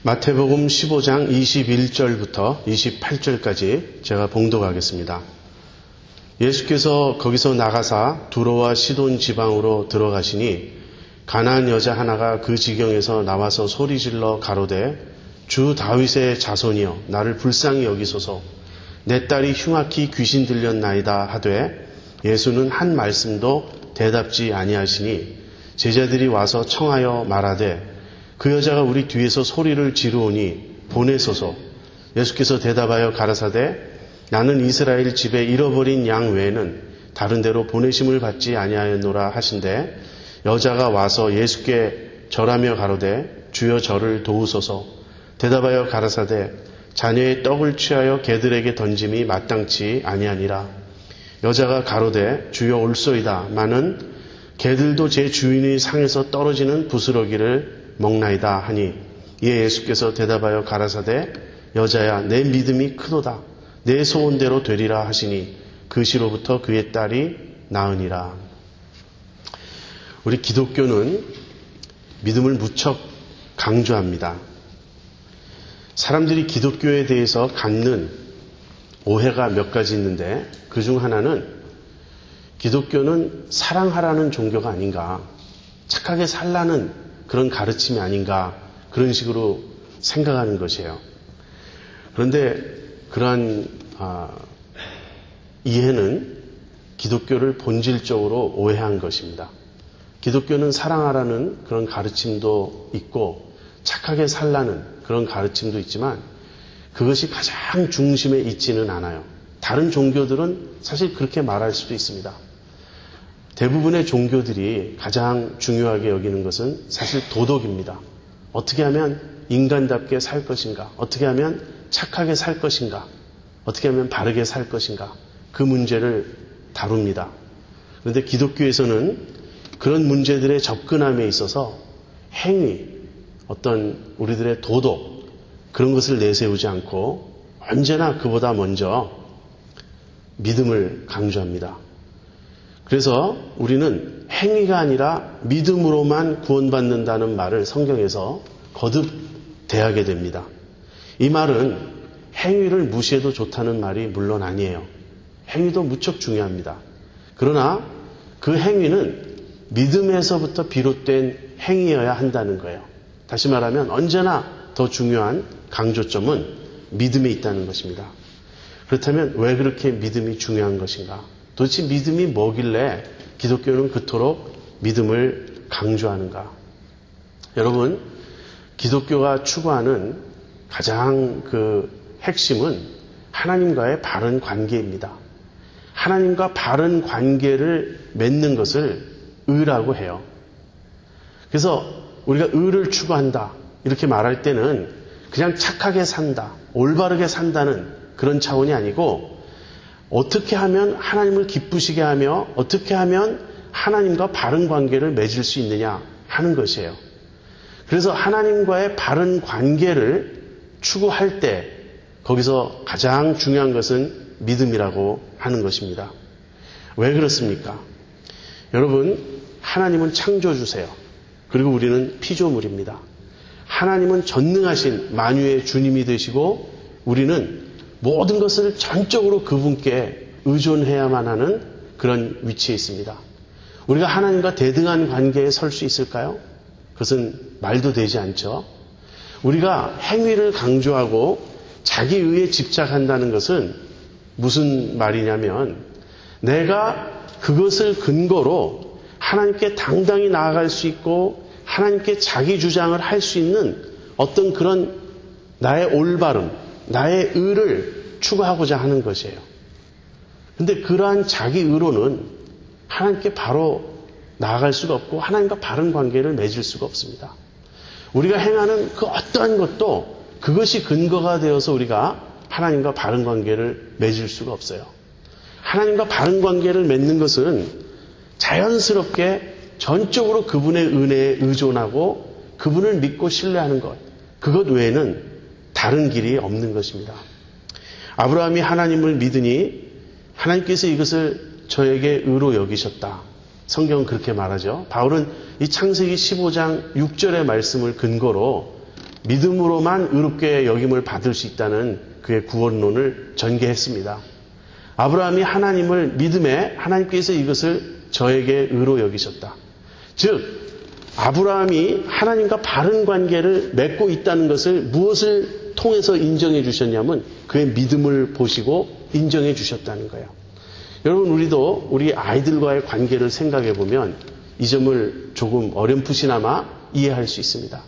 마태복음 15장 21절부터 28절까지 제가 봉독하겠습니다. 예수께서 거기서 나가사 두로와 시돈 지방으로 들어가시니 가나안 여자 하나가 그 지경에서 나와서 소리질러 가로되 주 다윗의 자손이여 나를 불쌍히 여기소서 내 딸이 흉악히 귀신 들렸나이다 하되 예수는 한 말씀도 대답지 아니하시니 제자들이 와서 청하여 말하되 그 여자가 우리 뒤에서 소리를 지르오니 보내소서. 예수께서 대답하여 가라사대 나는 이스라엘 집에 잃어버린 양 외에는 다른 데로 보내심을 받지 아니하였노라 하신대 여자가 와서 예수께 절하며 가로되 주여 저를 도우소서. 대답하여 가라사대 자녀의 떡을 취하여 개들에게 던짐이 마땅치 아니하니라. 여자가 가로되 주여 올소이다. 마는 개들도 제 주인의 상에서 떨어지는 부스러기를 먹나이다 하니 이에 예수께서 대답하여 가라사대 여자야 내 믿음이 크도다. 내 소원대로 되리라 하시니 그 시로부터 그의 딸이 나으니라. 우리 기독교는 믿음을 무척 강조합니다. 사람들이 기독교에 대해서 갖는 오해가 몇 가지 있는데 그중 하나는 기독교는 사랑하라는 종교가 아닌가, 착하게 살라는 그런 가르침이 아닌가, 그런 식으로 생각하는 것이에요. 그런데 그러한 이해는 기독교를 본질적으로 오해한 것입니다. 기독교는 사랑하라는 그런 가르침도 있고 착하게 살라는 그런 가르침도 있지만 그것이 가장 중심에 있지는 않아요. 다른 종교들은 사실 그렇게 말할 수도 있습니다. 대부분의 종교들이 가장 중요하게 여기는 것은 사실 도덕입니다. 어떻게 하면 인간답게 살 것인가? 어떻게 하면 착하게 살 것인가? 어떻게 하면 바르게 살 것인가? 그 문제를 다룹니다. 그런데 기독교에서는 그런 문제들의 접근함에 있어서 행위, 어떤 우리들의 도덕, 그런 것을 내세우지 않고 언제나 그보다 먼저 믿음을 강조합니다. 그래서 우리는 행위가 아니라 믿음으로만 구원받는다는 말을 성경에서 거듭 대하게 됩니다. 이 말은 행위를 무시해도 좋다는 말이 물론 아니에요. 행위도 무척 중요합니다. 그러나 그 행위는 믿음에서부터 비롯된 행위여야 한다는 거예요. 다시 말하면 언제나 더 중요한 강조점은 믿음에 있다는 것입니다. 그렇다면 왜 그렇게 믿음이 중요한 것인가? 도대체 믿음이 뭐길래 기독교는 그토록 믿음을 강조하는가? 여러분, 기독교가 추구하는 가장 그 핵심은 하나님과의 바른 관계입니다. 하나님과 바른 관계를 맺는 것을 의라고 해요. 그래서 우리가 의를 추구한다 이렇게 말할 때는 그냥 착하게 산다, 올바르게 산다는 그런 차원이 아니고 어떻게 하면 하나님을 기쁘시게 하며 어떻게 하면 하나님과 바른 관계를 맺을 수 있느냐 하는 것이에요. 그래서 하나님과의 바른 관계를 추구할 때 거기서 가장 중요한 것은 믿음이라고 하는 것입니다. 왜 그렇습니까? 여러분, 하나님은 창조주세요. 그리고 우리는 피조물입니다. 하나님은 전능하신 만유의 주님이 되시고 우리는 모든 것을 전적으로 그분께 의존해야만 하는 그런 위치에 있습니다. 우리가 하나님과 대등한 관계에 설 수 있을까요? 그것은 말도 되지 않죠. 우리가 행위를 강조하고 자기의에 집착한다는 것은 무슨 말이냐면 내가 그것을 근거로 하나님께 당당히 나아갈 수 있고 하나님께 자기 주장을 할 수 있는 어떤 그런 나의 올바름, 나의 의를 추구하고자 하는 것이에요. 그런데 그러한 자기 의로는 하나님께 바로 나아갈 수가 없고 하나님과 바른 관계를 맺을 수가 없습니다. 우리가 행하는 그 어떠한 것도 그것이 근거가 되어서 우리가 하나님과 바른 관계를 맺을 수가 없어요. 하나님과 바른 관계를 맺는 것은 자연스럽게 전적으로 그분의 은혜에 의존하고 그분을 믿고 신뢰하는 것, 그것 외에는 다른 길이 없는 것입니다. 아브라함이 하나님을 믿으니 하나님께서 이것을 저에게 의로 여기셨다. 성경은 그렇게 말하죠. 바울은 이 창세기 15장 6절의 말씀을 근거로 믿음으로만 의롭게 여김을 받을 수 있다는 그의 구원론을 전개했습니다. 아브라함이 하나님을 믿음에 하나님께서 이것을 저에게 의로 여기셨다. 즉 아브라함이 하나님과 바른 관계를 맺고 있다는 것을 무엇을 통해서 인정해 주셨냐면 그의 믿음을 보시고 인정해 주셨다는 거예요. 여러분 우리도 우리 아이들과의 관계를 생각해 보면 이 점을 조금 어렴풋이나마 이해할 수 있습니다.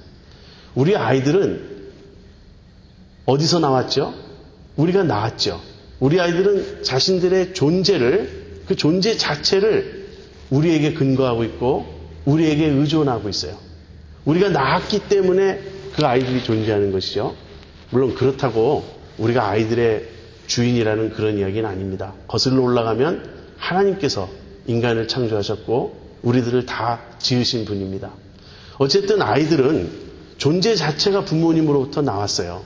우리 아이들은 어디서 나왔죠? 우리가 낳았죠. 우리 아이들은 자신들의 존재를, 그 존재 자체를 우리에게 근거하고 있고 우리에게 의존하고 있어요. 우리가 낳았기 때문에 그 아이들이 존재하는 것이죠. 물론 그렇다고 우리가 아이들의 주인이라는 그런 이야기는 아닙니다. 거슬러 올라가면 하나님께서 인간을 창조하셨고 우리들을 다 지으신 분입니다. 어쨌든 아이들은 존재 자체가 부모님으로부터 나왔어요.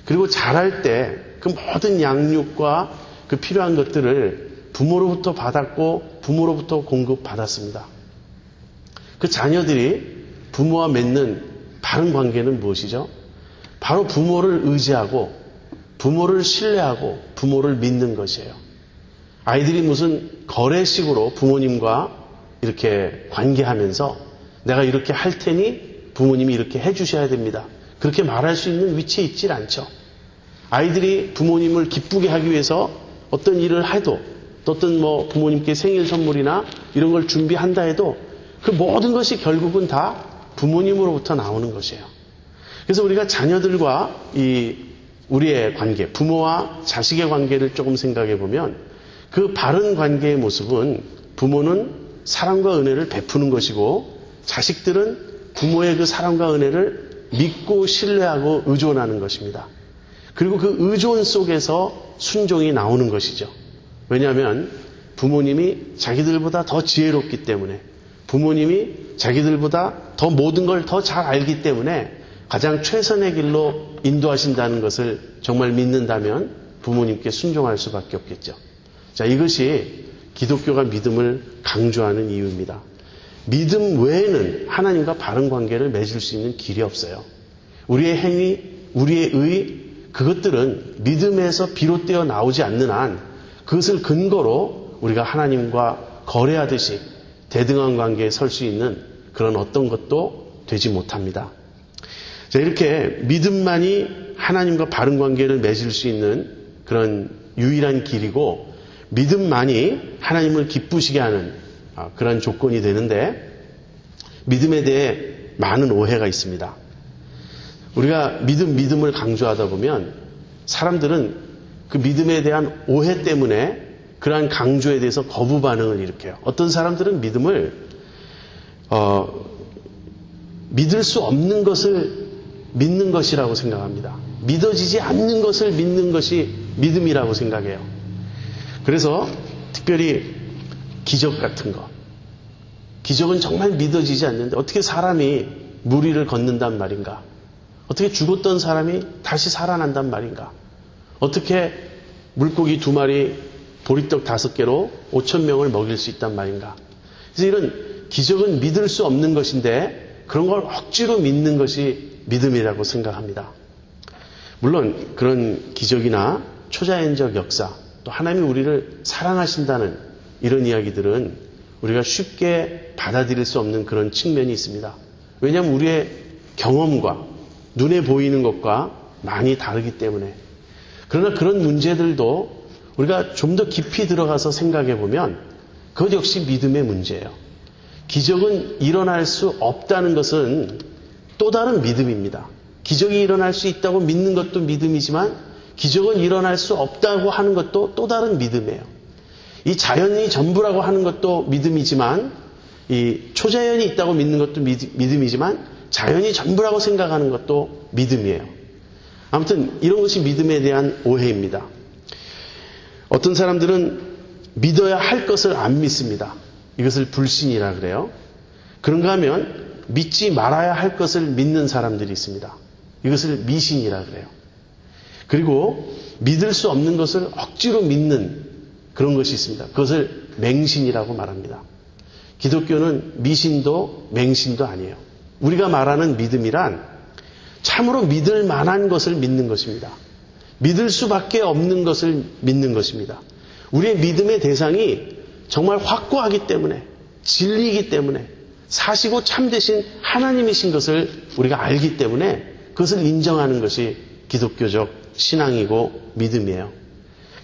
그리고 자랄 때 그 모든 양육과 그 필요한 것들을 부모로부터 받았고 부모로부터 공급받았습니다. 그 자녀들이 부모와 맺는 바른 관계는 무엇이죠? 바로 부모를 의지하고 부모를 신뢰하고 부모를 믿는 것이에요. 아이들이 무슨 거래식으로 부모님과 이렇게 관계하면서 내가 이렇게 할 테니 부모님이 이렇게 해주셔야 됩니다. 그렇게 말할 수 있는 위치에 있질 않죠. 아이들이 부모님을 기쁘게 하기 위해서 어떤 일을 해도 또 어떤 부모님께 생일 선물이나 이런 걸 준비한다 해도 그 모든 것이 결국은 다 부모님으로부터 나오는 것이에요. 그래서 우리가 자녀들과 우리의 관계, 부모와 자식의 관계를 조금 생각해 보면 그 바른 관계의 모습은 부모는 사랑과 은혜를 베푸는 것이고 자식들은 부모의 그 사랑과 은혜를 믿고 신뢰하고 의존하는 것입니다. 그리고 그 의존 속에서 순종이 나오는 것이죠. 왜냐하면 부모님이 자기들보다 더 지혜롭기 때문에 부모님이 자기들보다 더 모든 걸 더 잘 알기 때문에 가장 최선의 길로 인도하신다는 것을 정말 믿는다면 부모님께 순종할 수밖에 없겠죠. 자, 이것이 기독교가 믿음을 강조하는 이유입니다. 믿음 외에는 하나님과 바른 관계를 맺을 수 있는 길이 없어요. 우리의 행위, 우리의 의, 그것들은 믿음에서 비롯되어 나오지 않는 한 그것을 근거로 우리가 하나님과 거래하듯이 대등한 관계에 설 수 있는 그런 어떤 것도 되지 못합니다. 자, 이렇게 믿음만이 하나님과 바른 관계를 맺을 수 있는 그런 유일한 길이고 믿음만이 하나님을 기쁘시게 하는 그런 조건이 되는데 믿음에 대해 많은 오해가 있습니다. 우리가 믿음을 강조하다 보면 사람들은 그 믿음에 대한 오해 때문에 그러한 강조에 대해서 거부 반응을 일으켜요. 어떤 사람들은 믿음을 믿을 수 없는 것을 믿는 것이라고 생각합니다. 믿어지지 않는 것을 믿는 것이 믿음이라고 생각해요. 그래서 특별히 기적 같은 거. 기적은 정말 믿어지지 않는데 어떻게 사람이 물 위를 걷는단 말인가? 어떻게 죽었던 사람이 다시 살아난단 말인가? 어떻게 물고기 2마리, 보리떡 5개로 5,000명을 먹일 수 있단 말인가? 그래서 이런 기적은 믿을 수 없는 것인데 그런 걸 억지로 믿는 것이 믿음이라고 생각합니다. 물론 그런 기적이나 초자연적 역사, 또 하나님이 우리를 사랑하신다는 이런 이야기들은 우리가 쉽게 받아들일 수 없는 그런 측면이 있습니다. 왜냐하면 우리의 경험과 눈에 보이는 것과 많이 다르기 때문에. 그러나 그런 문제들도 우리가 좀 더 깊이 들어가서 생각해 보면 그것 역시 믿음의 문제예요. 기적은 일어날 수 없다는 것은 또 다른 믿음입니다. 기적이 일어날 수 있다고 믿는 것도 믿음이지만 기적은 일어날 수 없다고 하는 것도 또 다른 믿음이에요. 이 자연이 전부라고 하는 것도 믿음이지만 이 초자연이 있다고 믿는 것도 믿음이지만 자연이 전부라고 생각하는 것도 믿음이에요. 아무튼 이런 것이 믿음에 대한 오해입니다. 어떤 사람들은 믿어야 할 것을 안 믿습니다. 이것을 불신이라 그래요. 그런가 하면 믿지 말아야 할 것을 믿는 사람들이 있습니다. 이것을 미신이라 그래요. 그리고 믿을 수 없는 것을 억지로 믿는 그런 것이 있습니다. 그것을 맹신이라고 말합니다. 기독교는 미신도 맹신도 아니에요. 우리가 말하는 믿음이란 참으로 믿을 만한 것을 믿는 것입니다. 믿을 수밖에 없는 것을 믿는 것입니다. 우리의 믿음의 대상이 정말 확고하기 때문에, 진리이기 때문에, 사시고 참되신 하나님이신 것을 우리가 알기 때문에 그것을 인정하는 것이 기독교적 신앙이고 믿음이에요.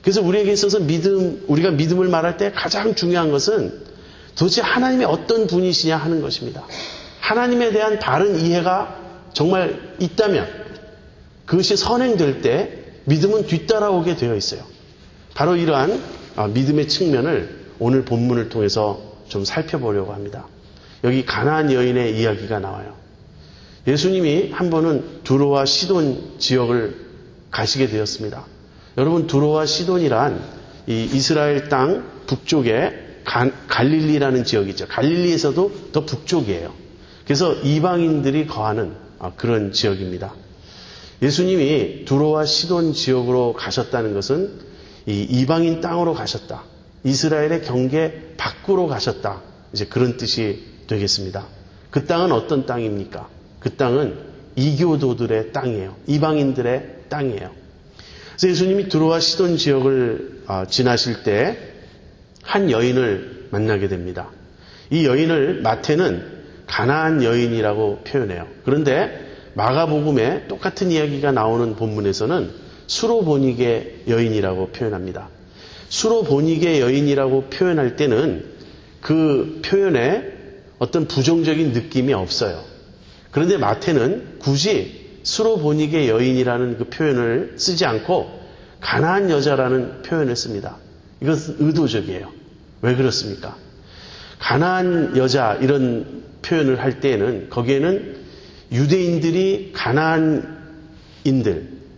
그래서 우리에게 있어서 우리가 믿음을 말할 때 가장 중요한 것은 도대체 하나님이 어떤 분이시냐 하는 것입니다. 하나님에 대한 바른 이해가 정말 있다면 그것이 선행될 때 믿음은 뒤따라오게 되어 있어요. 바로 이러한 믿음의 측면을 오늘 본문을 통해서 좀 살펴보려고 합니다. 여기 가나안 여인의 이야기가 나와요. 예수님이 한 번은 두로와 시돈 지역을 가시게 되었습니다. 여러분, 두로와 시돈이란 이 이스라엘 땅 북쪽에 갈릴리라는 지역이죠. 갈릴리에서도 더 북쪽이에요. 그래서 이방인들이 거하는 그런 지역입니다. 예수님이 두로와 시돈 지역으로 가셨다는 것은 이 이방인 땅으로 가셨다. 이스라엘의 경계 밖으로 가셨다. 이제 그런 뜻이 되겠습니다. 그 땅은 어떤 땅입니까? 그 땅은 이교도들의 땅이에요. 이방인들의 땅이에요. 그래서 예수님이 두로와 시돈 지역을 지나실 때 한 여인을 만나게 됩니다. 이 여인을 마태는 가나안 여인이라고 표현해요. 그런데 마가복음에 똑같은 이야기가 나오는 본문에서는 수로보니게 여인이라고 표현합니다. 수로보니게 여인이라고 표현할 때는 그 표현에 어떤 부정적인 느낌이 없어요. 그런데 마태는 굳이 수로보니게 여인이라는 그 표현을 쓰지 않고 가나안 여자라는 표현을 씁니다. 이것은 의도적이에요. 왜 그렇습니까? 가나안 여자 이런 표현을 할 때에는 거기에는 유대인들이 가나안인들,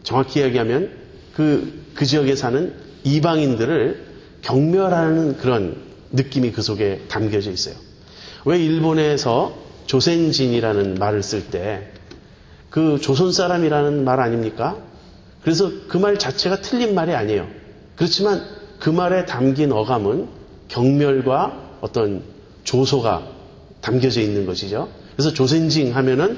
정확히 이야기하면 그 지역에 사는 이방인들을 경멸하는 그런 느낌이 그 속에 담겨져 있어요. 왜 일본에서 조센진이라는 말을 쓸 때 그 조선 사람이라는 말 아닙니까? 그래서 그 말 자체가 틀린 말이 아니에요. 그렇지만 그 말에 담긴 어감은 경멸과 어떤 조소가 담겨져 있는 것이죠. 그래서 조센징 하면은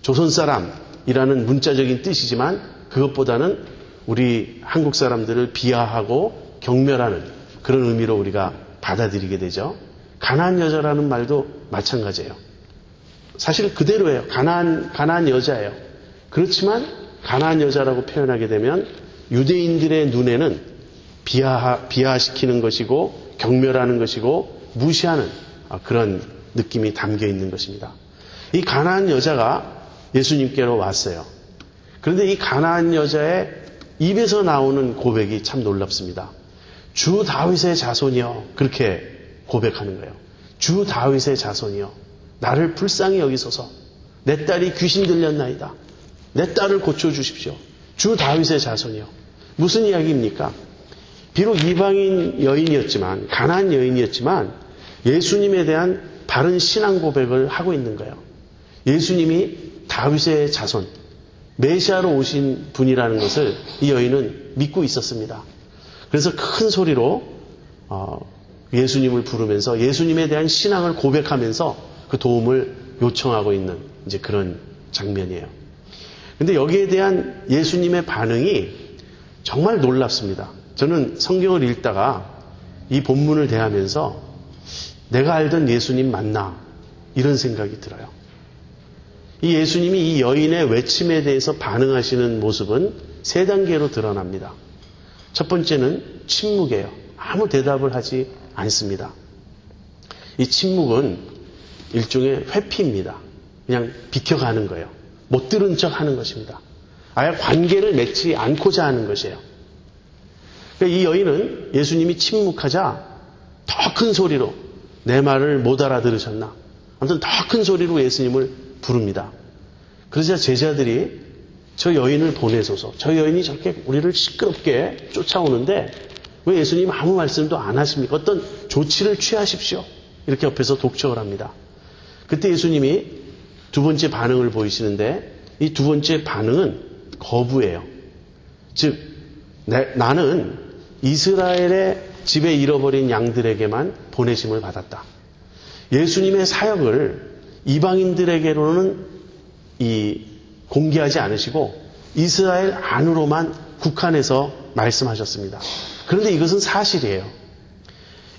조선 사람이라는 문자적인 뜻이지만 그것보다는 우리 한국 사람들을 비하하고 경멸하는 그런 의미로 우리가 받아들이게 되죠. 가나안 여자라는 말도 마찬가지예요. 사실 그대로예요. 가나안 여자예요. 그렇지만 가나안 여자라고 표현하게 되면 유대인들의 눈에는 비하시키는 것이고 경멸하는 것이고 무시하는 그런 느낌이 담겨 있는 것입니다. 이 가나안 여자가 예수님께로 왔어요. 그런데 이 가나안 여자의 입에서 나오는 고백이 참 놀랍습니다. 주 다윗의 자손이여, 그렇게 고백하는 거예요. 주 다윗의 자손이여, 나를 불쌍히 여기소서. 내 딸이 귀신 들렸나이다. 내 딸을 고쳐주십시오. 주 다윗의 자손이여. 무슨 이야기입니까? 비록 이방인 여인이었지만, 가나안 여인이었지만 예수님에 대한 바른 신앙 고백을 하고 있는 거예요. 예수님이 다윗의 자손, 메시아로 오신 분이라는 것을 이 여인은 믿고 있었습니다. 그래서 큰 소리로 예수님을 부르면서 예수님에 대한 신앙을 고백하면서 그 도움을 요청하고 있는 이제 그런 장면이에요. 그런데 여기에 대한 예수님의 반응이 정말 놀랍습니다. 저는 성경을 읽다가 이 본문을 대하면서 내가 알던 예수님 맞나? 이런 생각이 들어요. 이 예수님이 이 여인의 외침에 대해서 반응하시는 모습은 세 단계로 드러납니다. 첫 번째는 침묵이에요. 아무 대답을 하지 않습니다. 이 침묵은 일종의 회피입니다. 그냥 비켜가는 거예요. 못 들은 척 하는 것입니다. 아예 관계를 맺지 않고자 하는 것이에요. 그러니까 이 여인은 예수님이 침묵하자 더 큰 소리로 내 말을 못 알아들으셨나? 아무튼 더 큰 소리로 예수님을 부릅니다. 그러자 제자들이 저 여인을 보내소서. 저 여인이 저렇게 우리를 시끄럽게 쫓아오는데 왜 예수님 아무 말씀도 안 하십니까? 어떤 조치를 취하십시오. 이렇게 옆에서 독촉을 합니다. 그때 예수님이 두 번째 반응을 보이시는데 이 두 번째 반응은 거부예요. 즉 나는 이스라엘의 집에 잃어버린 양들에게만 보내심을 받았다. 예수님의 사역을 이방인들에게로는 이 공개하지 않으시고 이스라엘 안으로만 국한해서 말씀하셨습니다. 그런데 이것은 사실이에요.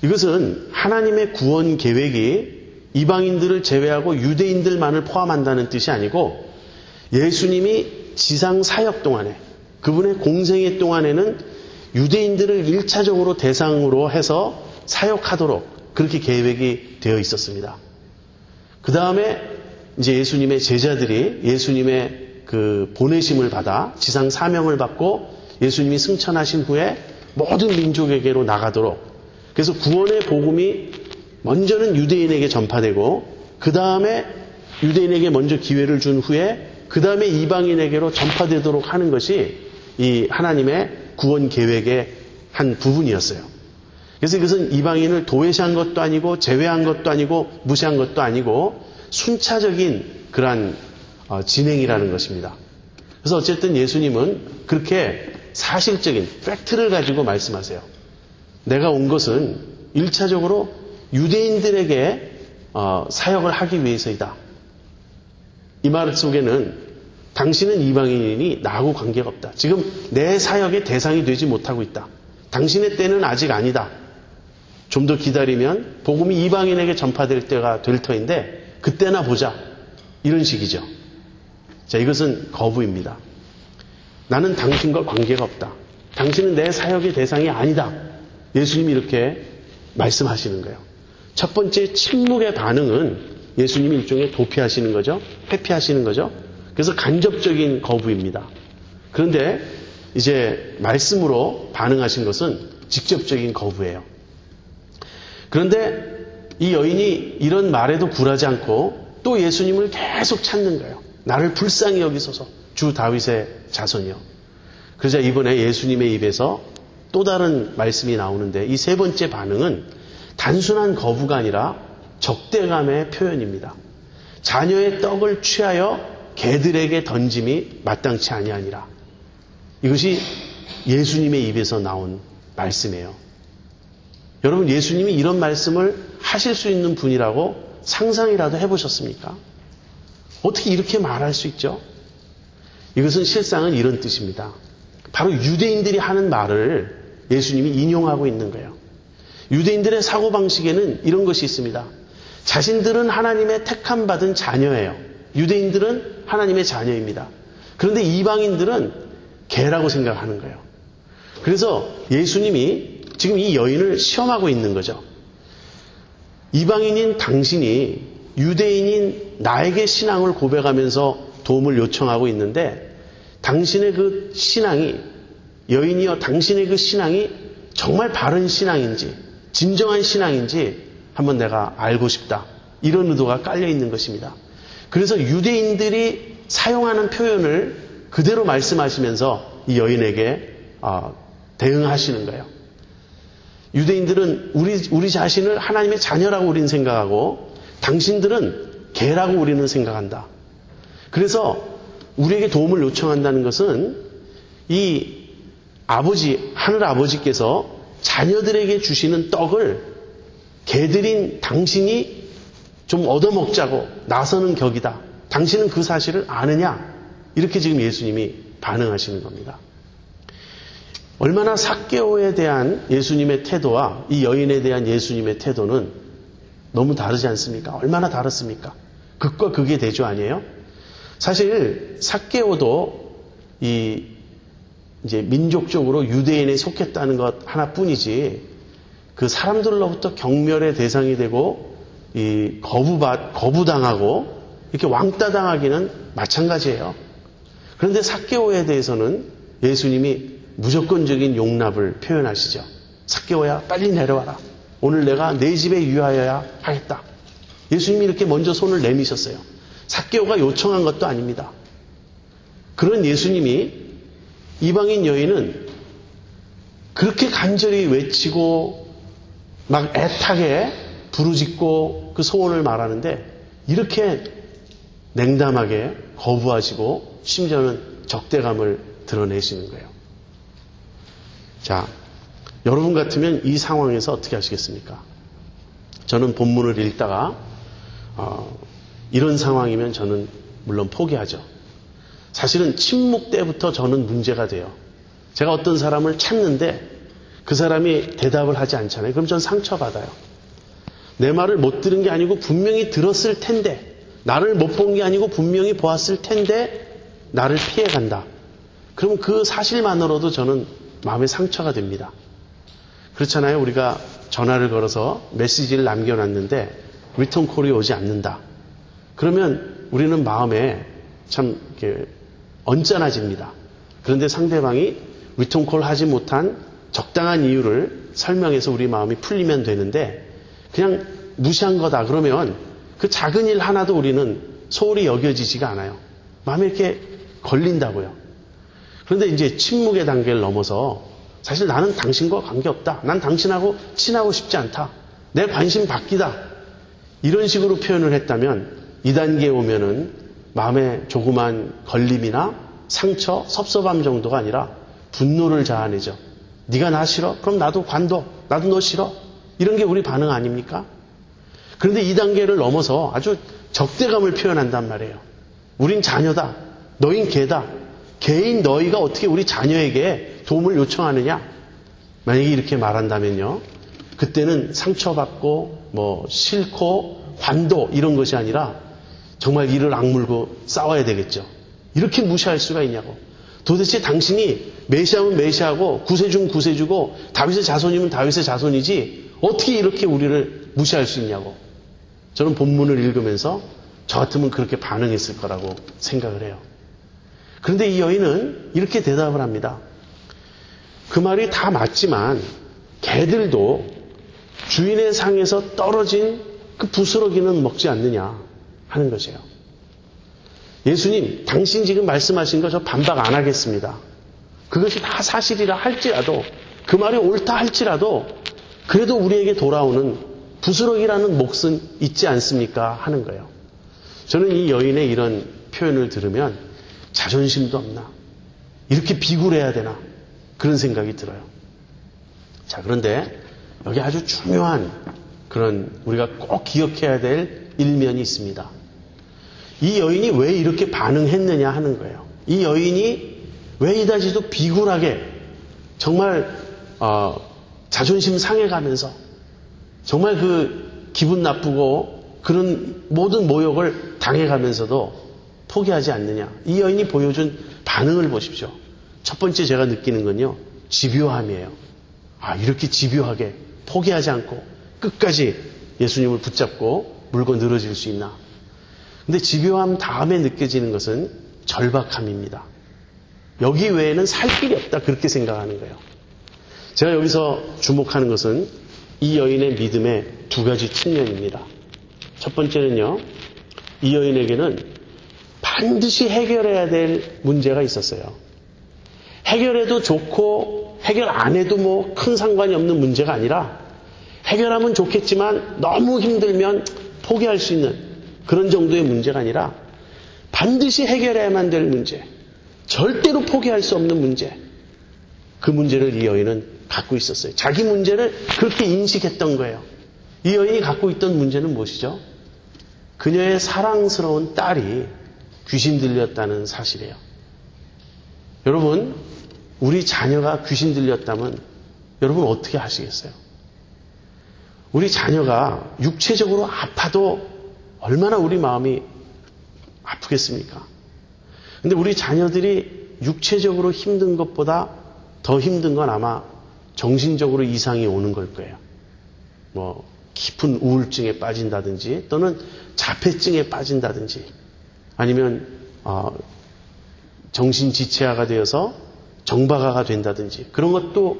이것은 하나님의 구원 계획이 이방인들을 제외하고 유대인들만을 포함한다는 뜻이 아니고 예수님이 지상 사역 동안에 그분의 공생애 동안에는 유대인들을 1차적으로 대상으로 해서 사역하도록 그렇게 계획이 되어 있었습니다. 그 다음에 이제 예수님의 제자들이 예수님의 그 보내심을 받아 지상 사명을 받고 예수님이 승천하신 후에 모든 민족에게로 나가도록 그래서 구원의 복음이 먼저는 유대인에게 전파되고 그 다음에 유대인에게 먼저 기회를 준 후에 그 다음에 이방인에게로 전파되도록 하는 것이 이 하나님의 구원 계획의 한 부분이었어요. 그래서 이것은 이방인을 도외시한 것도 아니고 제외한 것도 아니고 무시한 것도 아니고 순차적인 그러한 진행이라는 것입니다. 그래서 어쨌든 예수님은 그렇게 사실적인 팩트를 가지고 말씀하세요. 내가 온 것은 1차적으로 유대인들에게 사역을 하기 위해서이다. 이 말 속에는 당신은 이방인이니 나하고 관계가 없다. 지금 내 사역의 대상이 되지 못하고 있다. 당신의 때는 아직 아니다. 좀 더 기다리면 복음이 이방인에게 전파될 때가 될 터인데 그때나 보자. 이런 식이죠. 자, 이것은 거부입니다. 나는 당신과 관계가 없다. 당신은 내 사역의 대상이 아니다. 예수님이 이렇게 말씀하시는 거예요. 첫 번째 침묵의 반응은 예수님이 일종의 도피하시는 거죠. 회피하시는 거죠. 그래서 간접적인 거부입니다. 그런데 이제 말씀으로 반응하신 것은 직접적인 거부예요. 그런데 이 여인이 이런 말에도 굴하지 않고 또 예수님을 계속 찾는 거예요. 나를 불쌍히 여기소서 주 다윗의 자손이요. 그러자 이번에 예수님의 입에서 또 다른 말씀이 나오는데 이 세 번째 반응은 단순한 거부가 아니라 적대감의 표현입니다. 자녀의 떡을 취하여 개들에게 던짐이 마땅치 아니하니라. 이것이 예수님의 입에서 나온 말씀이에요. 여러분, 예수님이 이런 말씀을 하실 수 있는 분이라고 상상이라도 해보셨습니까? 어떻게 이렇게 말할 수 있죠? 이것은 실상은 이런 뜻입니다. 바로 유대인들이 하는 말을 예수님이 인용하고 있는 거예요. 유대인들의 사고방식에는 이런 것이 있습니다. 자신들은 하나님의 택함 받은 자녀예요. 유대인들은 하나님의 자녀입니다. 그런데 이방인들은 개라고 생각하는 거예요. 그래서 예수님이 지금 이 여인을 시험하고 있는 거죠. 이방인인 당신이 유대인인 나에게 신앙을 고백하면서 도움을 요청하고 있는데 당신의 그 신앙이 여인이여 당신의 그 신앙이 정말 바른 신앙인지 진정한 신앙인지 한번 내가 알고 싶다. 이런 의도가 깔려 있는 것입니다. 그래서 유대인들이 사용하는 표현을 그대로 말씀하시면서 이 여인에게 대응하시는 거예요. 유대인들은 우리 자신을 하나님의 자녀라고 우리는 생각하고 당신들은 개라고 우리는 생각한다. 그래서 우리에게 도움을 요청한다는 것은 이 아버지, 하늘 아버지께서 자녀들에게 주시는 떡을 개들인 당신이 좀 얻어먹자고 나서는 격이다. 당신은 그 사실을 아느냐? 이렇게 지금 예수님이 반응하시는 겁니다. 얼마나 삭개오에 대한 예수님의 태도와 이 여인에 대한 예수님의 태도는 너무 다르지 않습니까? 얼마나 다릅니까? 극과 극의 대조 아니에요? 사실 삭개오도 이제 민족적으로 유대인에 속했다는 것 하나뿐이지 그 사람들로부터 경멸의 대상이 되고 거부당하고 이렇게 왕따당하기는 마찬가지예요. 그런데 삭개오에 대해서는 예수님이 무조건적인 용납을 표현하시죠. 삭개오야 빨리 내려와라. 오늘 내가 내 집에 유하여야 하겠다. 예수님이 이렇게 먼저 손을 내미셨어요. 삭개오가 요청한 것도 아닙니다. 그런 예수님이 이방인 여인은 그렇게 간절히 외치고 막 애타게 부르짖고 그 소원을 말하는데 이렇게 냉담하게 거부하시고 심지어는 적대감을 드러내시는 거예요. 자, 여러분 같으면 이 상황에서 어떻게 하시겠습니까? 저는 본문을 읽다가 이런 상황이면 저는 물론 포기하죠. 사실은 침묵 때부터 저는 문제가 돼요. 제가 어떤 사람을 찾는데 그 사람이 대답을 하지 않잖아요. 그럼 전 상처받아요. 내 말을 못 들은 게 아니고 분명히 들었을 텐데, 나를 못 본 게 아니고 분명히 보았을 텐데 나를 피해간다. 그럼 그 사실만으로도 저는 마음에 상처가 됩니다. 그렇잖아요. 우리가 전화를 걸어서 메시지를 남겨놨는데 리턴콜이 오지 않는다. 그러면 우리는 마음에 참 이렇게 언짢아집니다. 그런데 상대방이 리턴콜 하지 못한 적당한 이유를 설명해서 우리 마음이 풀리면 되는데 그냥 무시한 거다 그러면 그 작은 일 하나도 우리는 소홀히 여겨지지가 않아요. 마음에 이렇게 걸린다고요. 그런데 이제 침묵의 단계를 넘어서 사실 나는 당신과 관계없다. 난 당신하고 친하고 싶지 않다. 내 관심 바뀌다. 이런 식으로 표현을 했다면 이 단계에 오면은 마음에 조그만 걸림이나 상처, 섭섭함 정도가 아니라 분노를 자아내죠. 네가 나 싫어? 그럼 나도 관둬. 나도 너 싫어? 이런 게 우리 반응 아닙니까? 그런데 이 단계를 넘어서 아주 적대감을 표현한단 말이에요. 우린 자녀다. 너흰 개다. 개인 너희가 어떻게 우리 자녀에게 도움을 요청하느냐? 만약에 이렇게 말한다면요. 그때는 상처받고 싫고 관도 이런 것이 아니라 정말 이를 악물고 싸워야 되겠죠. 이렇게 무시할 수가 있냐고. 도대체 당신이 메시아면 메시아고 구세주면 구세주고 다윗의 자손이면 다윗의 자손이지 어떻게 이렇게 우리를 무시할 수 있냐고. 저는 본문을 읽으면서 저 같으면 그렇게 반응했을 거라고 생각을 해요. 그런데 이 여인은 이렇게 대답을 합니다. 그 말이 다 맞지만 개들도 주인의 상에서 떨어진 그 부스러기는 먹지 않느냐 하는 것이에요. 예수님, 당신 지금 말씀하신 거 저 반박 안 하겠습니다. 그것이 다 사실이라 할지라도, 그 말이 옳다 할지라도 그래도 우리에게 돌아오는 부스러기라는 몫은 있지 않습니까? 하는 거예요. 저는 이 여인의 이런 표현을 들으면 자존심도 없나? 이렇게 비굴해야 되나? 그런 생각이 들어요. 자, 그런데 여기 아주 중요한 그런 우리가 꼭 기억해야 될 일면이 있습니다. 이 여인이 왜 이렇게 반응했느냐 하는 거예요. 이 여인이 왜 이다지도 비굴하게 정말 자존심 상해가면서 정말 그 기분 나쁘고 그런 모든 모욕을 당해가면서도 포기하지 않느냐. 이 여인이 보여준 반응을 보십시오. 첫 번째 제가 느끼는 건요. 집요함이에요. 이렇게 집요하게 포기하지 않고 끝까지 예수님을 붙잡고 물고 늘어질 수 있나. 근데 집요함 다음에 느껴지는 것은 절박함입니다. 여기 외에는 살 길이 없다 그렇게 생각하는 거예요. 제가 여기서 주목하는 것은 이 여인의 믿음의 두 가지 측면입니다. 첫 번째는요. 이 여인에게는 반드시 해결해야 될 문제가 있었어요. 해결해도 좋고 해결 안 해도 큰 상관이 없는 문제가 아니라 해결하면 좋겠지만 너무 힘들면 포기할 수 있는 그런 정도의 문제가 아니라 반드시 해결해야만 될 문제, 절대로 포기할 수 없는 문제, 그 문제를 이 여인은 갖고 있었어요. 자기 문제를 그렇게 인식했던 거예요. 이 여인이 갖고 있던 문제는 무엇이죠? 그녀의 사랑스러운 딸이 귀신 들렸다는 사실이에요. 여러분, 우리 자녀가 귀신 들렸다면 여러분 어떻게 하시겠어요? 우리 자녀가 육체적으로 아파도 얼마나 우리 마음이 아프겠습니까? 근데 우리 자녀들이 육체적으로 힘든 것보다 더 힘든 건 아마 정신적으로 이상이 오는 걸 거예요. 깊은 우울증에 빠진다든지 또는 자폐증에 빠진다든지 아니면 정신지체화가 되어서 정박아가 된다든지 그런 것도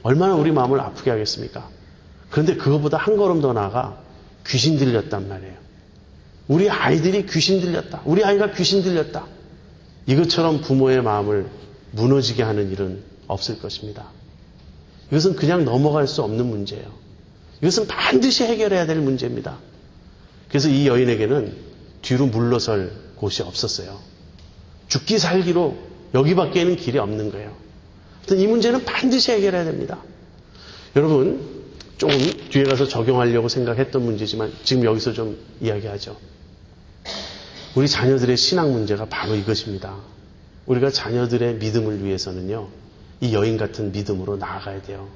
얼마나 우리 마음을 아프게 하겠습니까? 그런데 그것보다 한 걸음 더 나아가 귀신 들렸단 말이에요. 우리 아이들이 귀신 들렸다. 우리 아이가 귀신 들렸다. 이것처럼 부모의 마음을 무너지게 하는 일은 없을 것입니다. 이것은 그냥 넘어갈 수 없는 문제예요. 이것은 반드시 해결해야 될 문제입니다. 그래서 이 여인에게는 뒤로 물러설 곳이 없었어요. 죽기 살기로 여기밖에는 길이 없는 거예요. 이 문제는 반드시 해결해야 됩니다. 여러분, 조금 뒤에 가서 적용하려고 생각했던 문제지만 지금 여기서 좀 이야기하죠. 우리 자녀들의 신앙 문제가 바로 이것입니다. 우리가 자녀들의 믿음을 위해서는요, 이 여인 같은 믿음으로 나아가야 돼요.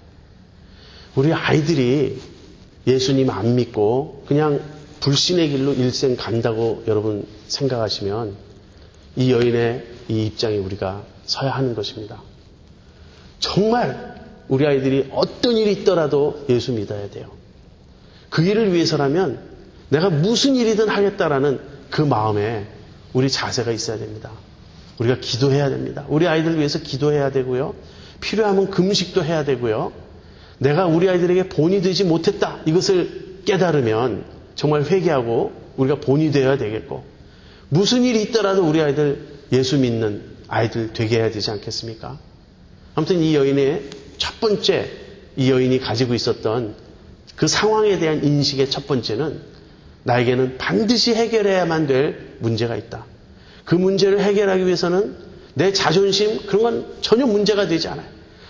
우리 아이들이 예수님 안 믿고 그냥 불신의 길로 일생 간다고 여러분 생각하시면 이 여인의 이 입장에 우리가 서야 하는 것입니다. 정말 우리 아이들이 어떤 일이 있더라도 예수 믿어야 돼요. 그 일을 위해서라면 내가 무슨 일이든 하겠다라는 그 마음에 우리 자세가 있어야 됩니다. 우리가 기도해야 됩니다. 우리 아이들 위해서 기도해야 되고요. 필요하면 금식도 해야 되고요. 내가 우리 아이들에게 본이 되지 못했다. 이것을 깨달으면 정말 회개하고 우리가 본이 되어야 되겠고, 무슨 일이 있더라도 우리 아이들 예수 믿는 아이들 되게 해야 되지 않겠습니까? 아무튼 이 여인의 첫 번째, 이 여인이 가지고 있었던 그 상황에 대한 인식의 첫 번째는 나에게는 반드시 해결해야만 될 문제가 있다. 그 문제를 해결하기 위해서는 내 자존심, 그런 건 전혀 문제가 되지 않아요.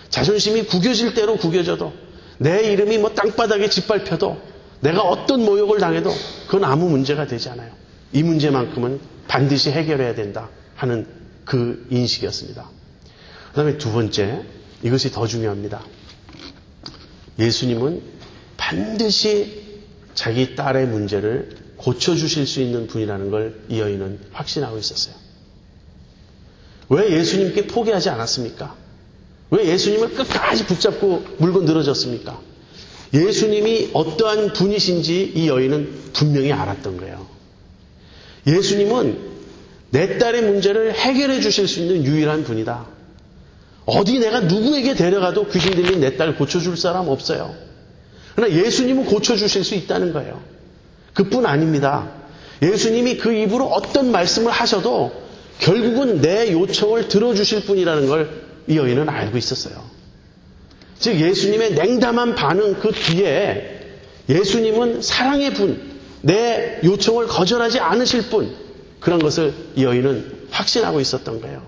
자존심이 구겨질 대로 구겨져도, 내 이름이 뭐 땅바닥에 짓밟혀도, 내가 어떤 모욕을 당해도 그건 아무 문제가 되지 않아요. 이 문제만큼은 반드시 해결해야 된다 하는 그 인식이었습니다. 그 다음에 두 번째, 이것이 더 중요합니다. 예수님은 반드시 자기 딸의 문제를 고쳐주실 수 있는 분이라는 걸 이 여인은 확신하고 있었어요. 왜 예수님께 포기하지 않았습니까? 왜 예수님을 끝까지 붙잡고 물고 늘어졌습니까? 예수님이 어떠한 분이신지 이 여인은 분명히 알았던 거예요. 예수님은 내 딸의 문제를 해결해 주실 수 있는 유일한 분이다. 어디 내가 누구에게 데려가도 귀신 들린 내 딸 고쳐줄 사람 없어요. 그러나 예수님은 고쳐주실 수 있다는 거예요. 그뿐 아닙니다. 예수님이 그 입으로 어떤 말씀을 하셔도 결국은 내 요청을 들어주실 분이라는 걸 이 여인은 알고 있었어요. 즉 예수님의 냉담한 반응 그 뒤에 예수님은 사랑의 분, 내 요청을 거절하지 않으실 분, 그런 것을 이 여인은 확신하고 있었던 거예요.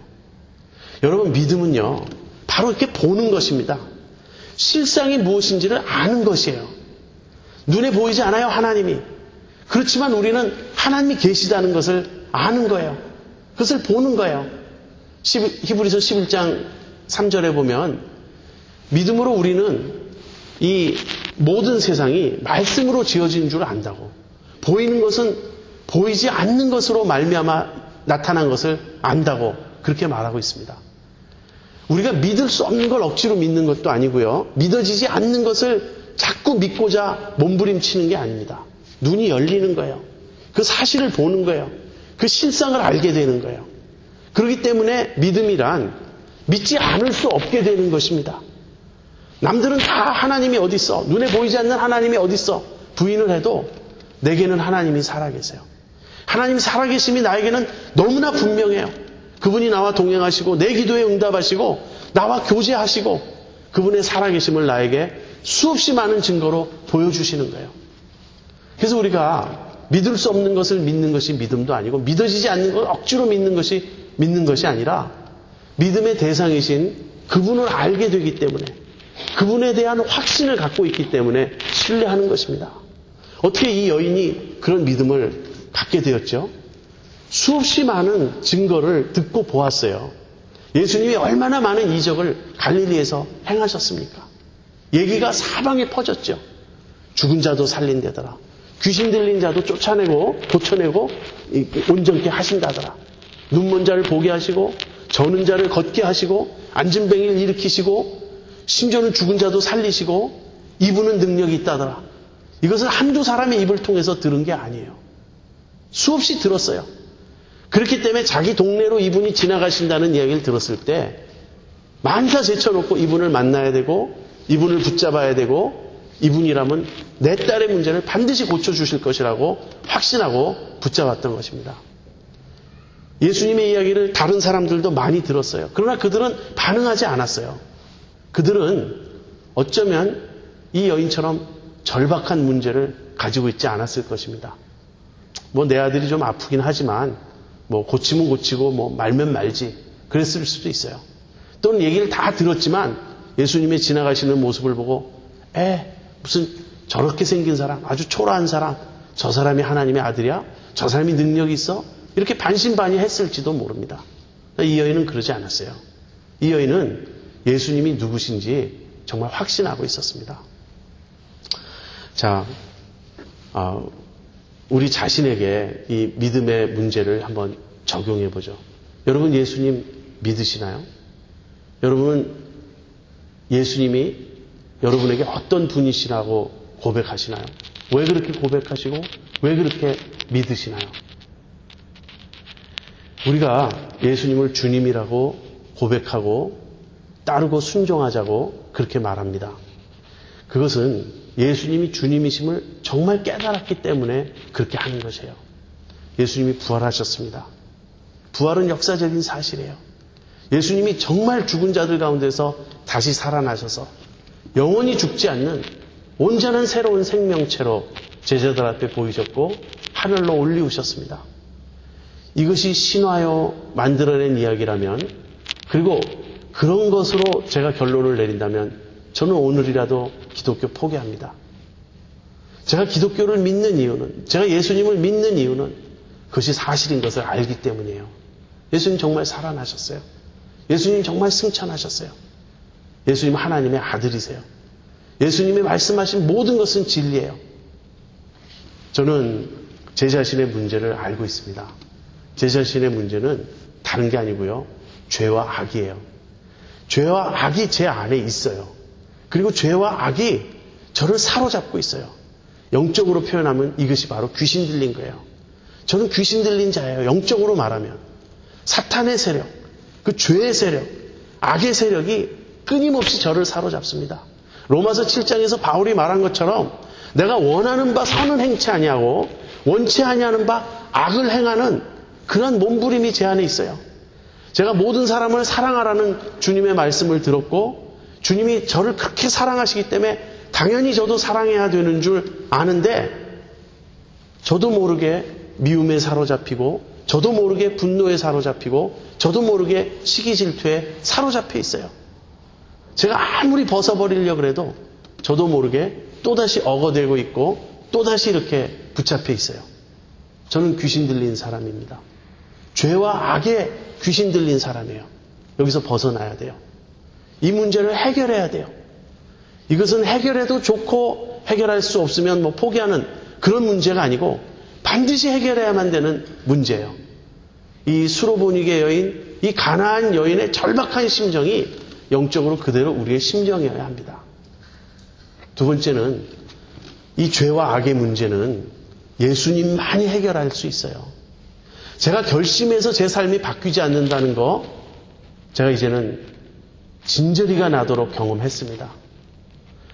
여러분, 믿음은요, 바로 이렇게 보는 것입니다. 실상이 무엇인지를 아는 것이에요. 눈에 보이지 않아요, 하나님이. 그렇지만 우리는 하나님이 계시다는 것을 아는 거예요. 그것을 보는 거예요. 히브리서 11장 3절에 보면 믿음으로 우리는 이 모든 세상이 말씀으로 지어진 줄 안다고. 보이는 것은 보이지 않는 것으로 말미암아 나타난 것을 안다고 그렇게 말하고 있습니다. 우리가 믿을 수 없는 걸 억지로 믿는 것도 아니고요. 믿어지지 않는 것을 자꾸 믿고자 몸부림치는 게 아닙니다. 눈이 열리는 거예요. 그 사실을 보는 거예요. 그 실상을 알게 되는 거예요. 그렇기 때문에 믿음이란 믿지 않을 수 없게 되는 것입니다. 남들은 다 하나님이 어디 있어? 눈에 보이지 않는 하나님이 어디 있어? 부인을 해도 내게는 하나님이 살아계세요. 하나님 살아계심이 나에게는 너무나 분명해요. 그분이 나와 동행하시고 내 기도에 응답하시고 나와 교제하시고 그분의 살아계심을 나에게 수없이 많은 증거로 보여주시는 거예요. 그래서 우리가 믿을 수 없는 것을 믿는 것이 믿음도 아니고 믿어지지 않는 걸 억지로 믿는 것이 믿는 것이 아니라 믿음의 대상이신 그분을 알게 되기 때문에 그분에 대한 확신을 갖고 있기 때문에 신뢰하는 것입니다. 어떻게 이 여인이 그런 믿음을 갖게 되었죠? 수없이 많은 증거를 듣고 보았어요. 예수님이 얼마나 많은 이적을 갈릴리에서 행하셨습니까? 얘기가 사방에 퍼졌죠. 죽은 자도 살린다더라. 귀신 들린 자도 쫓아내고 고쳐내고 온전케 하신다더라. 눈먼 자를 보게 하시고 저는 자를 걷게 하시고 앉은 뱅이를 일으키시고 심지어는 죽은 자도 살리시고 이분은 능력이 있다더라. 이것은 한두 사람의 입을 통해서 들은 게 아니에요. 수없이 들었어요. 그렇기 때문에 자기 동네로 이분이 지나가신다는 이야기를 들었을 때 만사 제쳐놓고 이분을 만나야 되고 이분을 붙잡아야 되고 이분이라면 내 딸의 문제를 반드시 고쳐주실 것이라고 확신하고 붙잡았던 것입니다. 예수님의 이야기를 다른 사람들도 많이 들었어요. 그러나 그들은 반응하지 않았어요. 그들은 어쩌면 이 여인처럼 절박한 문제를 가지고 있지 않았을 것입니다. 뭐 내 아들이 좀 아프긴 하지만 뭐 고치면 고치고 뭐 말면 말지 그랬을 수도 있어요. 또는 얘기를 다 들었지만 예수님의 지나가시는 모습을 보고 무슨 저렇게 생긴 사람, 아주 초라한 사람, 저 사람이 하나님의 아들이야? 저 사람이 능력이 있어? 이렇게 반신반의했을지도 모릅니다. 이 여인은 그러지 않았어요. 이 여인은 예수님이 누구신지 정말 확신하고 있었습니다. 자, 우리 자신에게 이 믿음의 문제를 한번 적용해 보죠. 여러분 예수님 믿으시나요? 여러분은 예수님이 여러분에게 어떤 분이시라고 고백하시나요? 왜 그렇게 고백하시고 왜 그렇게 믿으시나요? 우리가 예수님을 주님이라고 고백하고 따르고 순종하자고 그렇게 말합니다. 그것은 예수님이 주님이심을 정말 깨달았기 때문에 그렇게 하는 것이에요. 예수님이 부활하셨습니다. 부활은 역사적인 사실이에요. 예수님이 정말 죽은 자들 가운데서 다시 살아나셔서 영원히 죽지 않는 온전한 새로운 생명체로 제자들 앞에 보이셨고 하늘로 올리우셨습니다. 이것이 신화요 만들어낸 이야기라면, 그리고 그런 것으로 제가 결론을 내린다면 저는 오늘이라도 기독교 포기합니다. 제가 기독교를 믿는 이유는, 제가 예수님을 믿는 이유는 그것이 사실인 것을 알기 때문이에요. 예수님 정말 살아나셨어요. 예수님 정말 승천하셨어요. 예수님 하나님의 아들이세요. 예수님이 말씀하신 모든 것은 진리예요. 저는 제 자신의 문제를 알고 있습니다. 제 자신의 문제는 다른 게 아니고요. 죄와 악이에요. 죄와 악이 제 안에 있어요. 그리고 죄와 악이 저를 사로잡고 있어요. 영적으로 표현하면 이것이 바로 귀신 들린 거예요. 저는 귀신 들린 자예요. 영적으로 말하면. 사탄의 세력, 그 죄의 세력, 악의 세력이 끊임없이 저를 사로잡습니다. 로마서 7장에서 바울이 말한 것처럼 내가 원하는 바 선은 행치 아니하고 원치 아니하는 바 악을 행하는 그런 몸부림이 제 안에 있어요. 제가 모든 사람을 사랑하라는 주님의 말씀을 들었고 주님이 저를 그렇게 사랑하시기 때문에 당연히 저도 사랑해야 되는 줄 아는데 저도 모르게 미움에 사로잡히고 저도 모르게 분노에 사로잡히고 저도 모르게 시기 질투에 사로잡혀 있어요. 제가 아무리 벗어버리려고 해도 저도 모르게 또다시 어거되고 있고 또다시 이렇게 붙잡혀 있어요. 저는 귀신 들린 사람입니다. 죄와 악에 귀신 들린 사람이에요. 여기서 벗어나야 돼요. 이 문제를 해결해야 돼요. 이것은 해결해도 좋고 해결할 수 없으면 뭐 포기하는 그런 문제가 아니고 반드시 해결해야만 되는 문제예요. 이 수로보니게 여인, 이 가나안 여인의 절박한 심정이 영적으로 그대로 우리의 심정이어야 합니다. 두 번째는 이 죄와 악의 문제는 예수님만이 해결할 수 있어요. 제가 결심해서 제 삶이 바뀌지 않는다는 거 제가 이제는 진저리가 나도록 경험했습니다.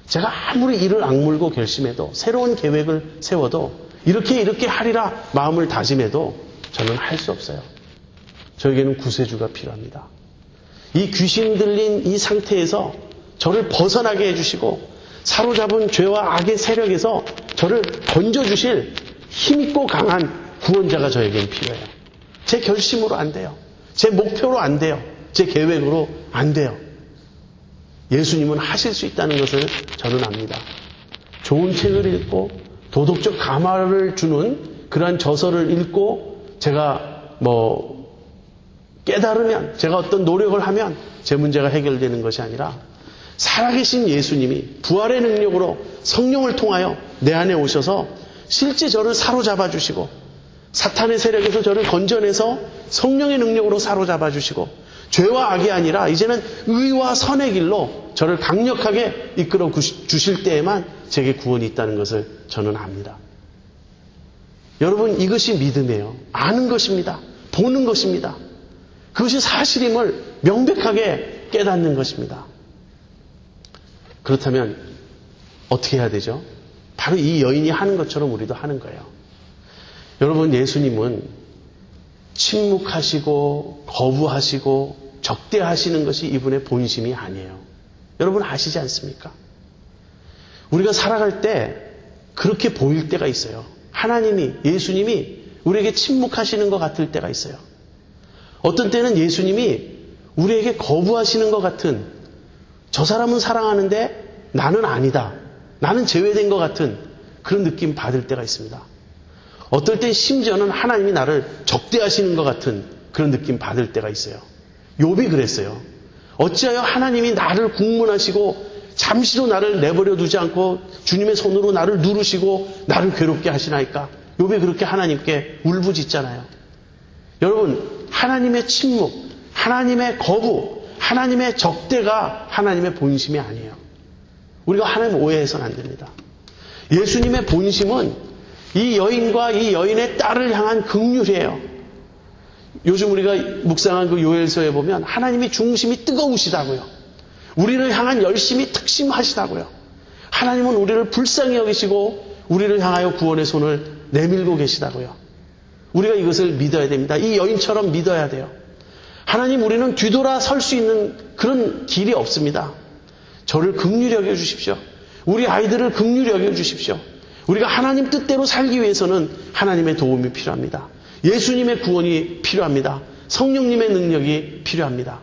제가 아무리 이를 악물고 결심해도 새로운 계획을 세워도 이렇게 하리라 마음을 다짐해도 저는 할 수 없어요. 저에게는 구세주가 필요합니다. 이 귀신 들린 이 상태에서 저를 벗어나게 해주시고 사로잡은 죄와 악의 세력에서 저를 건져주실 힘있고 강한 구원자가 저에게는 필요해요. 제 결심으로 안 돼요. 제 목표로 안 돼요. 제 계획으로 안 돼요. 예수님은 하실 수 있다는 것을 저는 압니다. 좋은 책을 읽고 도덕적 감화를 주는 그러한 저서를 읽고 제가 깨달으면, 제가 어떤 노력을 하면 제 문제가 해결되는 것이 아니라 살아계신 예수님이 부활의 능력으로 성령을 통하여 내 안에 오셔서 실제 저를 사로잡아 주시고 사탄의 세력에서 저를 건져내서 성령의 능력으로 사로잡아 주시고 죄와 악이 아니라 이제는 의와 선의 길로 저를 강력하게 이끌어 주실 때에만 제게 구원이 있다는 것을 저는 압니다. 여러분, 이것이 믿음이에요. 아는 것입니다. 보는 것입니다. 그것이 사실임을 명백하게 깨닫는 것입니다. 그렇다면 어떻게 해야 되죠? 바로 이 여인이 하는 것처럼 우리도 하는 거예요. 여러분, 예수님은 침묵하시고 거부하시고 적대하시는 것이 이분의 본심이 아니에요. 여러분 아시지 않습니까? 우리가 살아갈 때 그렇게 보일 때가 있어요. 하나님이, 예수님이 우리에게 침묵하시는 것 같을 때가 있어요. 어떤 때는 예수님이 우리에게 거부하시는 것 같은, 저 사람은 사랑하는데 나는 아니다, 나는 제외된 것 같은 그런 느낌 받을 때가 있습니다. 어떨 땐 심지어는 하나님이 나를 적대하시는 것 같은 그런 느낌 받을 때가 있어요. 욥이 그랬어요. 어찌하여 하나님이 나를 국문하시고 잠시도 나를 내버려 두지 않고 주님의 손으로 나를 누르시고 나를 괴롭게 하시나이까? 욥이 그렇게 하나님께 울부짖잖아요. 여러분, 하나님의 침묵, 하나님의 거부, 하나님의 적대가 하나님의 본심이 아니에요. 우리가 하나님 오해해서는 안 됩니다. 예수님의 본심은 이 여인과 이 여인의 딸을 향한 긍휼이에요. 요즘 우리가 묵상한 그 요엘서에 보면 하나님이 중심이 뜨거우시다고요. 우리를 향한 열심이 특심하시다고요. 하나님은 우리를 불쌍히 여기시고 우리를 향하여 구원의 손을 내밀고 계시다고요. 우리가 이것을 믿어야 됩니다. 이 여인처럼 믿어야 돼요. 하나님, 우리는 뒤돌아 설 수 있는 그런 길이 없습니다. 저를 긍휼히 여겨 주십시오. 우리 아이들을 긍휼히 여겨 주십시오. 우리가 하나님 뜻대로 살기 위해서는 하나님의 도움이 필요합니다. 예수님의 구원이 필요합니다. 성령님의 능력이 필요합니다.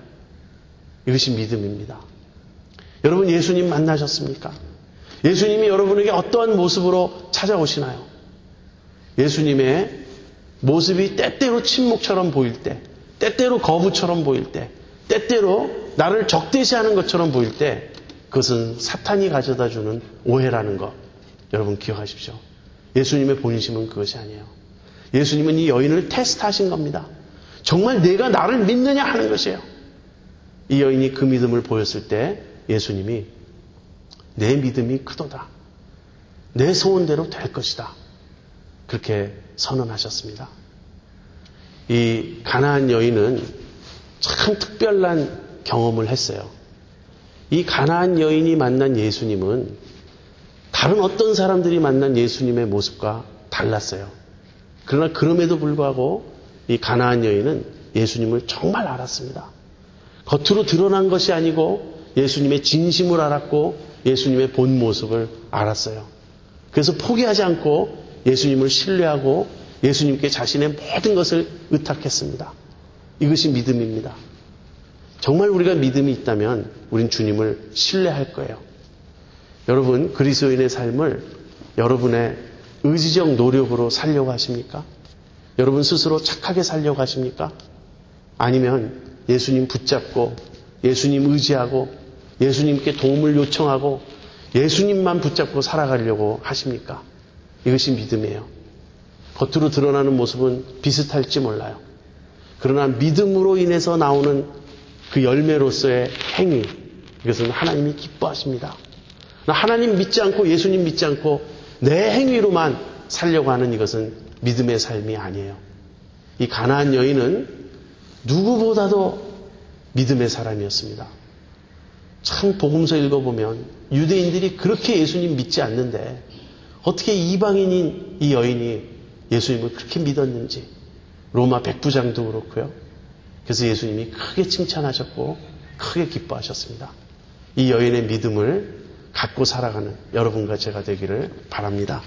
이것이 믿음입니다. 여러분, 예수님 만나셨습니까? 예수님이 여러분에게 어떠한 모습으로 찾아오시나요? 예수님의 모습이 때때로 침묵처럼 보일 때, 때때로 거부처럼 보일 때, 때때로 나를 적대시하는 것처럼 보일 때, 그것은 사탄이 가져다주는 오해라는 것, 여러분 기억하십시오. 예수님의 본심은 그것이 아니에요. 예수님은 이 여인을 테스트하신 겁니다. 정말 내가 나를 믿느냐 하는 것이에요. 이 여인이 그 믿음을 보였을 때 예수님이 내 믿음이 크도다. 내 소원대로 될 것이다. 그렇게 선언하셨습니다. 이 가나안 여인은 참 특별한 경험을 했어요. 이 가나안 여인이 만난 예수님은 다른 어떤 사람들이 만난 예수님의 모습과 달랐어요. 그러나 그럼에도 불구하고 이 가나안 여인은 예수님을 정말 알았습니다. 겉으로 드러난 것이 아니고 예수님의 진심을 알았고 예수님의 본 모습을 알았어요. 그래서 포기하지 않고 예수님을 신뢰하고 예수님께 자신의 모든 것을 의탁했습니다. 이것이 믿음입니다. 정말 우리가 믿음이 있다면 우린 주님을 신뢰할 거예요. 여러분, 그리스도인의 삶을 여러분의 의지적 노력으로 살려고 하십니까? 여러분 스스로 착하게 살려고 하십니까? 아니면 예수님 붙잡고 예수님 의지하고 예수님께 도움을 요청하고 예수님만 붙잡고 살아가려고 하십니까? 이것이 믿음이에요. 겉으로 드러나는 모습은 비슷할지 몰라요. 그러나 믿음으로 인해서 나오는 그 열매로서의 행위, 이것은 하나님이 기뻐하십니다. 하나님 믿지 않고 예수님 믿지 않고 내 행위로만 살려고 하는 이것은 믿음의 삶이 아니에요. 이 가나안 여인은 누구보다도 믿음의 사람이었습니다. 참 복음서 읽어보면 유대인들이 그렇게 예수님 믿지 않는데 어떻게 이방인인 이 여인이 예수님을 그렇게 믿었는지, 로마 백부장도 그렇고요. 그래서 예수님이 크게 칭찬하셨고 크게 기뻐하셨습니다. 이 여인의 믿음을 갖고 살아가는 여러분과 제가 되기를 바랍니다.